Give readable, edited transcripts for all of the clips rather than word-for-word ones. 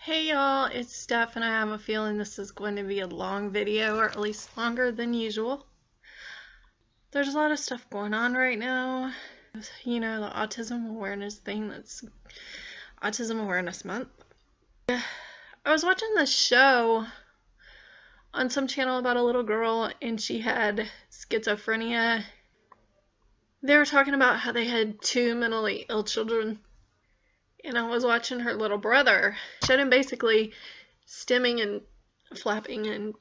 Hey y'all, it's Steph and I have a feeling this is going to be a long video, or at least longer than usual. There's a lot of stuff going on right now. You know, the autism awareness thing, that's Autism Awareness Month. I was watching this show on some channel about a little girl and she had schizophrenia. They were talking about how they had two mentally ill children. And I was watching her little brother. Showed him basically stimming and flapping and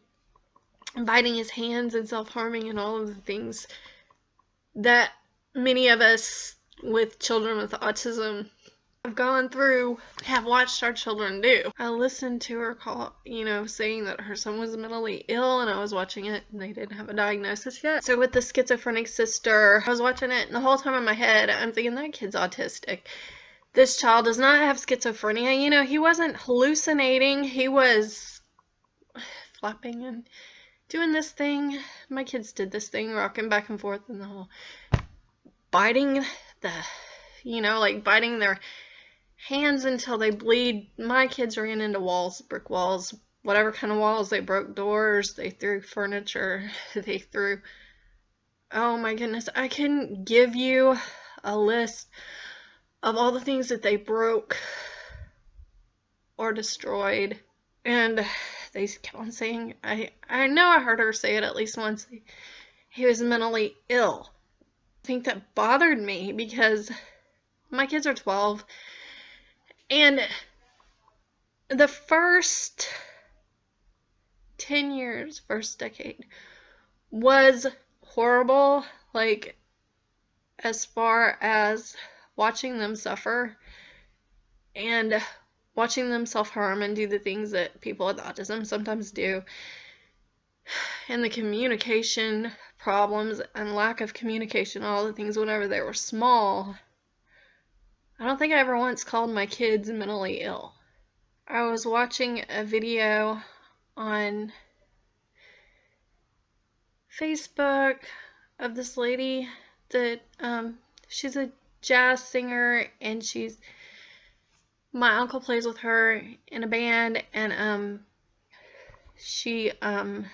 biting his hands and self-harming and all of the things that many of us with children with autism have gone through, have watched our children do. I listened to her saying that her son was mentally ill, and I was watching it and they didn't have a diagnosis yet. So with the schizophrenic sister, I was watching it and the whole time in my head I'm thinking, that kid's autistic. This child does not have schizophrenia. You know, he wasn't hallucinating. He was flapping and doing this thing. My kids did this thing, rocking back and forth in the hall. Biting biting their hands until they bleed. My kids ran into walls, brick walls, whatever kind of walls. They broke doors. They threw furniture. They threw... Oh my goodness. I can give you a list of all the things that they broke or destroyed. And they kept on saying, I know I heard her say it at least once, he was mentally ill. I think that bothered me because my kids are 12, and the first 10 years, first decade, was horrible, like, as far as watching them suffer and watching them self-harm and do the things that people with autism sometimes do, and the communication problems and lack of communication, all the things whenever they were small. I don't think I ever once called my kids mentally ill. I was watching a video on Facebook of this lady that she's a jazz singer, and my uncle plays with her in a band, and she's on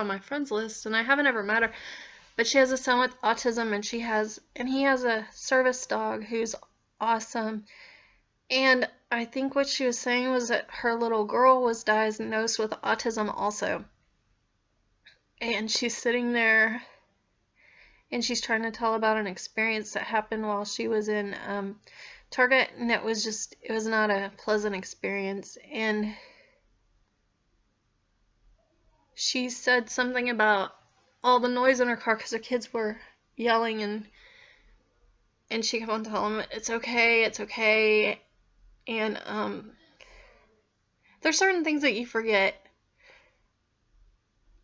my friends list, and I haven't ever met her, but she has a son with autism, and he has a service dog who's awesome. And I think what she was saying was that her little girl was diagnosed with autism also, and she's sitting there and she's trying to tell about an experience that happened while she was in Target, and it was not a pleasant experience. And she said something about all the noise in her car because her kids were yelling, and she kept on telling them, it's okay, it's okay. And there's certain things that you forget.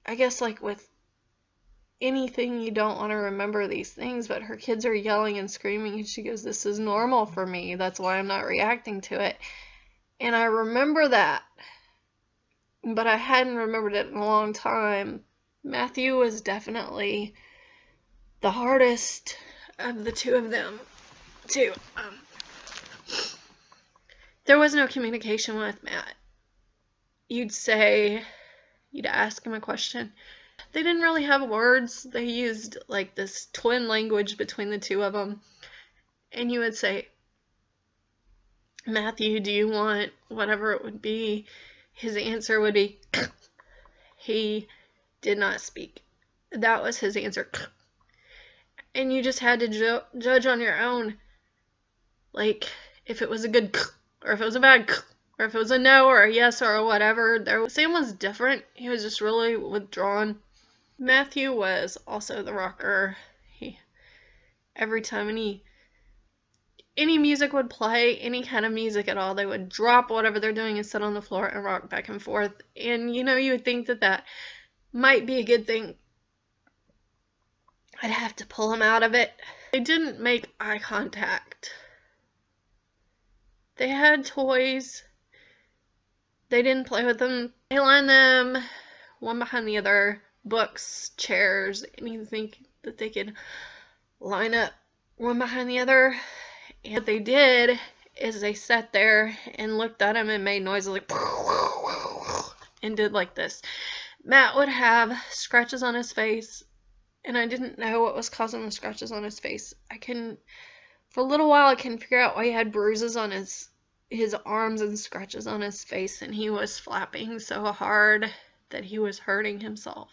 I guess, like with anything, you don't want to remember these things, but her kids are yelling and screaming, and she goes, this is normal for me, that's why I'm not reacting to it. And I remember that, but I hadn't remembered it in a long time. Matthew was definitely the hardest of the two of them too. There was no communication with Matt. You'd ask him a question. They didn't really have words. They used like this twin language between the two of them. And you would say, Matthew, do you want whatever it would be? His answer would be, he did not speak. That was his answer. And you just had to judge on your own, like, if it was a good, or if it was a bad, or if it was a no or a yes or a whatever. Sam was different. He was just really withdrawn. Matthew was also the rocker. Every time any music would play, any kind of music at all, they would drop whatever they're doing and sit on the floor and rock back and forth. And you would think that might be a good thing. I'd have to pull him out of it. They didn't make eye contact. They had toys. They didn't play with them. They lined them one behind the other. Books, chairs, anything that they could line up one behind the other. And what they did is they sat there and looked at him and made noises like and did like this. Matt would have scratches on his face, and I didn't know what was causing the scratches on his face. For a little while I couldn't figure out why he had bruises on his arms and scratches on his face, and he was flapping so hard that he was hurting himself.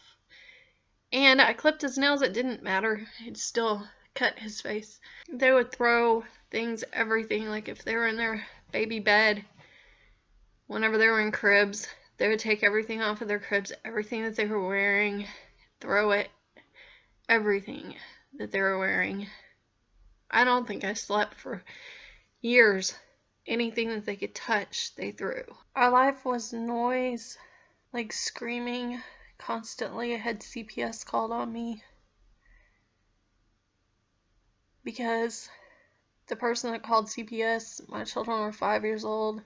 And I clipped his nails. It didn't matter. It still cut his face. They would throw things, everything, like if they were in their baby bed, whenever they were in cribs, they would take everything off of their cribs, everything that they were wearing, throw it, everything that they were wearing. I don't think I slept for years. Anything that they could touch, they threw. Our life was noise, like screaming constantly. I had CPS called on me because the person that called CPS, my children were 5 years old.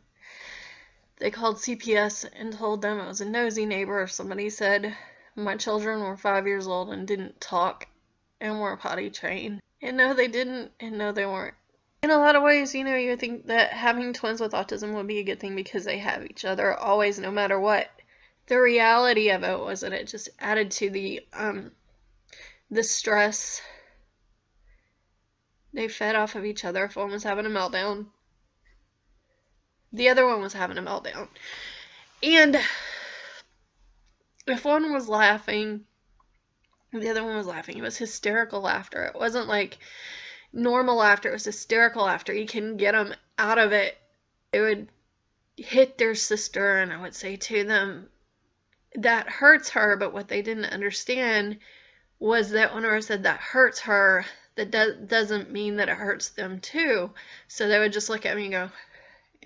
They called CPS and told them it was a nosy neighbor. Somebody said my children were 5 years old and didn't talk and were potty trained. And no, they didn't, and no, they weren't. In a lot of ways, you would think that having twins with autism would be a good thing because they have each other always, no matter what. The reality of it was that it just added to the stress. They fed off of each other. If one was having a meltdown, the other one was having a meltdown. And if one was laughing, the other one was laughing. It was hysterical laughter. It wasn't like normal laughter. It was hysterical laughter. You couldn't get them out of it. They would hit their sister, and I would say to them, that hurts her, but what they didn't understand was that whenever I said that hurts her, that doesn't mean that it hurts them too. So they would just look at me and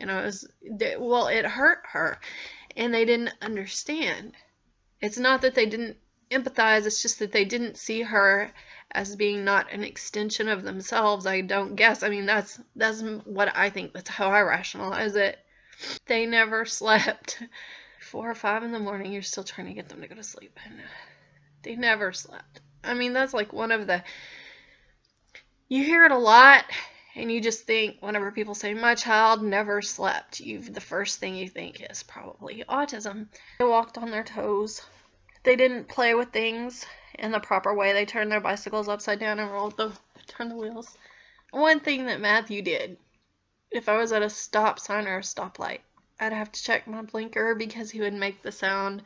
go, well, it hurt her, and they didn't understand. It's not that they didn't empathize, it's just that they didn't see her as being not an extension of themselves, I don't guess. I mean, that's what I think. That's how I rationalize it. They never slept. 4 or 5 in the morning, you're still trying to get them to go to sleep. And they never slept. I mean, that's like one of the... You hear it a lot, and you just think, whenever people say, my child never slept, the first thing you think is probably autism. They walked on their toes. They didn't play with things in the proper way. They turned their bicycles upside down and turned the wheels. One thing that Matthew did, if I was at a stop sign or a stoplight, I'd have to check my blinker because he would make the sound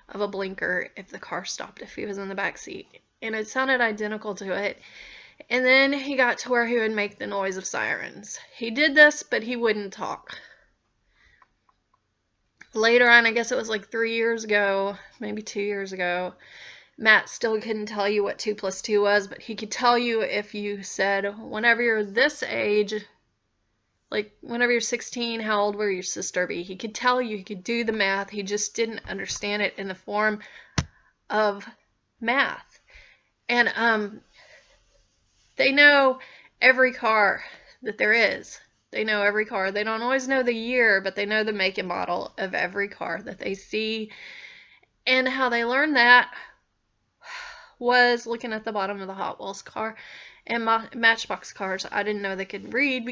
of a blinker if the car stopped, if he was in the back seat. And it sounded identical to it. And then he got to where he would make the noise of sirens. He did this, but he wouldn't talk. Later on, I guess it was like 3 years ago, maybe 2 years ago, Matt still couldn't tell you what 2 plus 2 was, but he could tell you if you said, whenever you're this age, like whenever you're 16, how old will your sister be? He could tell you, he could do the math, he just didn't understand it in the form of math. And they know every car that there is. They know every car. They don't always know the year, but they know the make and model of every car that they see. And how they learned that was looking at the bottom of the Hot Wheels car and Matchbox cars. I didn't know they could read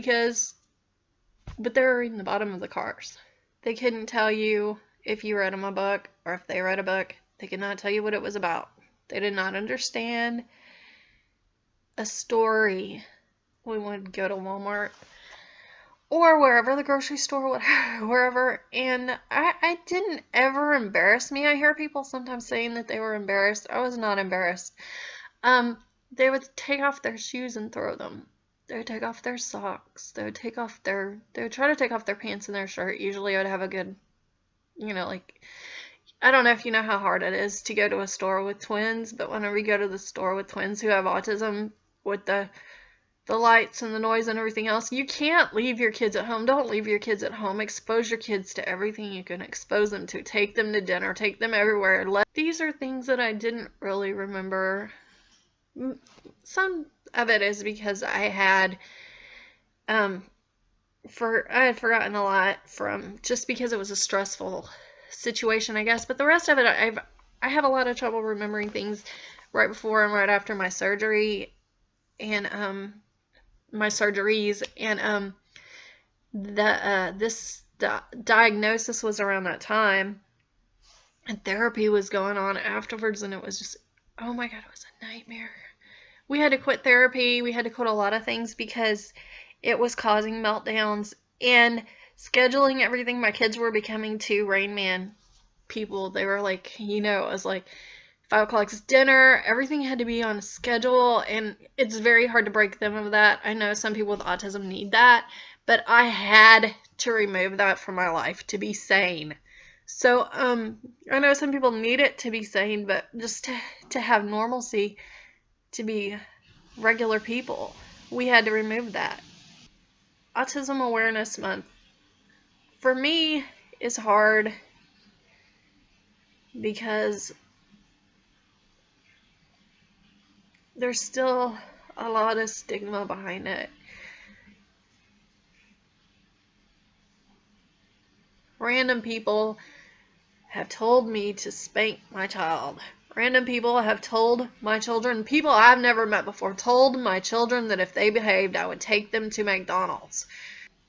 but they were reading the bottom of the cars. They couldn't tell you if you read them a book or if they read a book. They could not tell you what it was about. They did not understand a story. We would go to Walmart or wherever, the grocery store, wherever, and I didn't ever embarrass me. I hear people sometimes saying that they were embarrassed. I was not embarrassed. They would take off their shoes and throw them. They would take off their socks. They would try to take off their pants and their shirt. Usually I would have a good, I don't know if you know how hard it is to go to a store with twins, but whenever you go to the store with twins who have autism, with the lights and the noise and everything else, you can't leave your kids at home. Don't leave your kids at home. Expose your kids to everything you can expose them to. Take them to dinner. Take them everywhere. These are things that I didn't really remember. Some of it is because I had forgotten a lot from just because it was a stressful situation, I guess. But the rest of it, I have a lot of trouble remembering things right before and right after my surgery and my surgeries, and this diagnosis was around that time, and therapy was going on afterwards, and it was just, oh my God, it was a nightmare. We had to quit therapy. We had to quit a lot of things because it was causing meltdowns and scheduling everything. My kids were becoming two Rain Man people. They were like, it was like 5 o'clock's dinner. Everything had to be on a schedule, and it's very hard to break them of that. I know some people with autism need that, but I had to remove that from my life to be sane. So, I know some people need it to be sane, but just to have normalcy, to be regular people, we had to remove that. Autism Awareness Month, for me, is hard because there's still a lot of stigma behind it. Random people have told me to spank my child. Random people have told my children, people I've never met before, told my children that if they behaved, I would take them to McDonald's.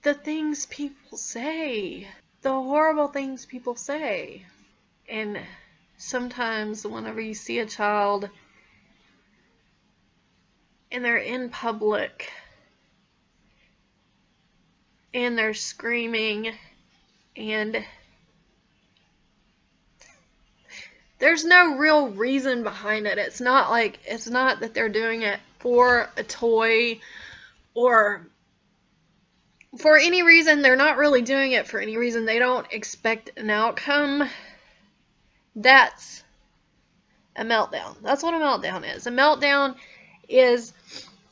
The things people say. The horrible things people say. And sometimes whenever you see a child and they're in public and they're screaming and there's no real reason behind it. It's not that they're doing it for a toy or for any reason. They're not really doing it for any reason. They don't expect an outcome. That's a meltdown. That's what a meltdown is. A meltdown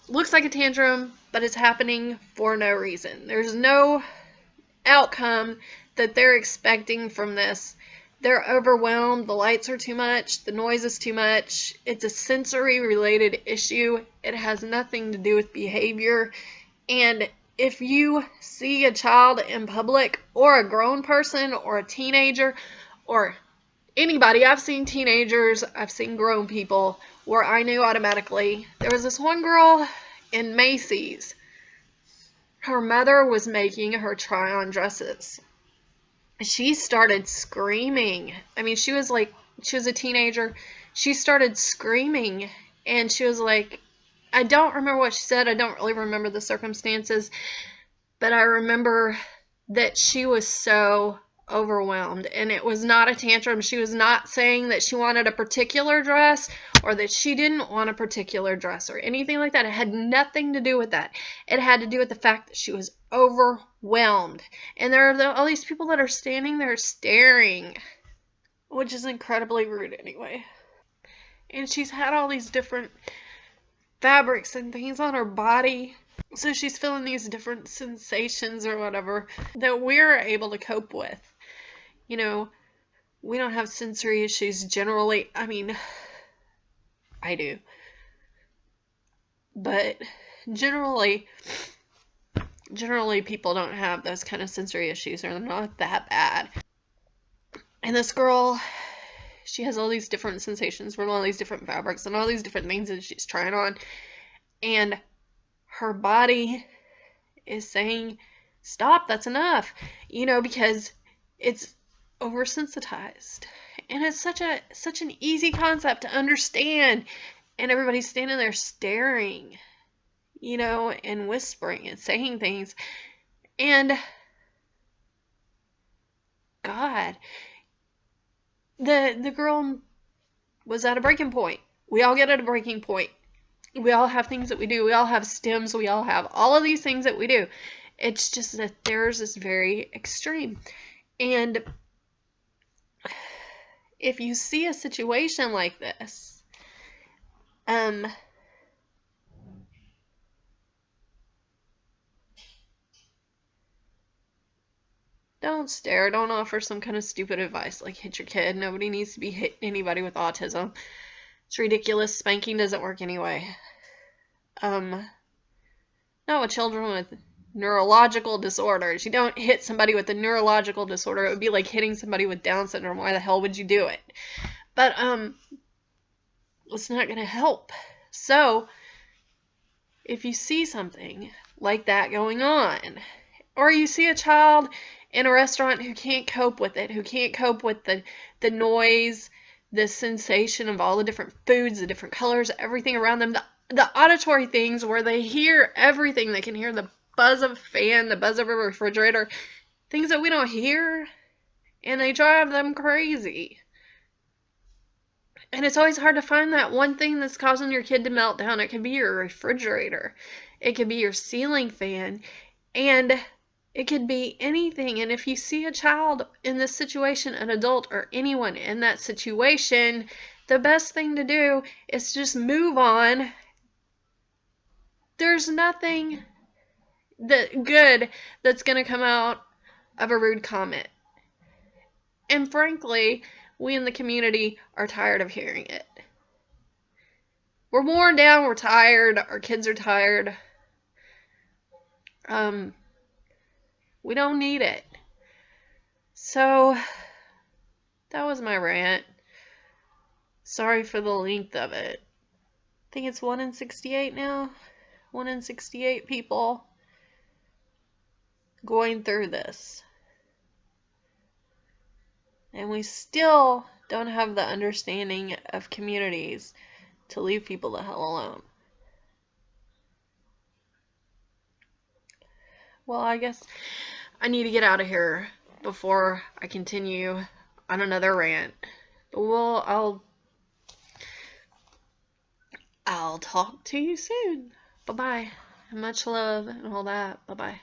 looks like a tantrum, but it's happening for no reason. There's no outcome that they're expecting from this. They're overwhelmed. The lights are too much. The noise is too much. It's a sensory related issue. It has nothing to do with behavior. And if you see a child in public, or a grown person, or a teenager, or anybody, I've seen teenagers, I've seen grown people, where I knew automatically. There was this one girl in Macy's. Her mother was making her try on dresses. She started screaming. I mean, she was a teenager. She started screaming, and she was like, I don't remember what she said. I don't really remember the circumstances, but I remember that she was so overwhelmed, and it was not a tantrum. She was not saying that she wanted a particular dress or that she didn't want a particular dress or anything like that. It had nothing to do with that. It had to do with the fact that she was overwhelmed, and there are all these people that are standing there staring, which is incredibly rude anyway. And she's had all these different fabrics and things on her body, so she's feeling these different sensations or whatever that we're able to cope with. We don't have sensory issues generally. I mean, I do. But generally people don't have those kind of sensory issues, or they're not that bad. And this girl, she has all these different sensations from all these different fabrics and all these different things that she's trying on. And her body is saying, stop, that's enough. Because it's oversensitized. And it's such an easy concept to understand. And everybody's standing there staring, and whispering and saying things. And God, the girl was at a breaking point. We all get at a breaking point. We all have things that we do. We all have stems. We all have all of these things that we do. It's just that theirs is very extreme. And if you see a situation like this, don't stare. Don't offer some kind of stupid advice like hit your kid. Nobody needs to be hitting anybody with autism. It's ridiculous. Spanking doesn't work anyway. Not with children with neurological disorders. You don't hit somebody with a neurological disorder. It would be like hitting somebody with Down syndrome. Why the hell would you do it? But it's not going to help. So if you see something like that going on, Or you see a child in a restaurant who can't cope with it, who can't cope with the noise, the sensation of all the different foods, the different colors, everything around them, the auditory things where they hear everything. They can hear the buzz of a fan, the buzz of a refrigerator, things that we don't hear, and they drive them crazy. And it's always hard to find that one thing that's causing your kid to melt down. It could be your refrigerator. It could be your ceiling fan. And it could be anything. And if you see a child in this situation, an adult or anyone in that situation, the best thing to do is just move on. There's nothing good that's going to come out of a rude comment. And frankly, we in the community are tired of hearing it. We're worn down, we're tired, our kids are tired. We don't need it. So, that was my rant. Sorry for the length of it. I think it's 1 in 68 now. 1 in 68 people going through this. And we still don't have the understanding of communities to leave people the hell alone. Well, I guess I need to get out of here before I continue on another rant. Well, I'll talk to you soon. Bye-bye. Much love and all that. Bye-bye.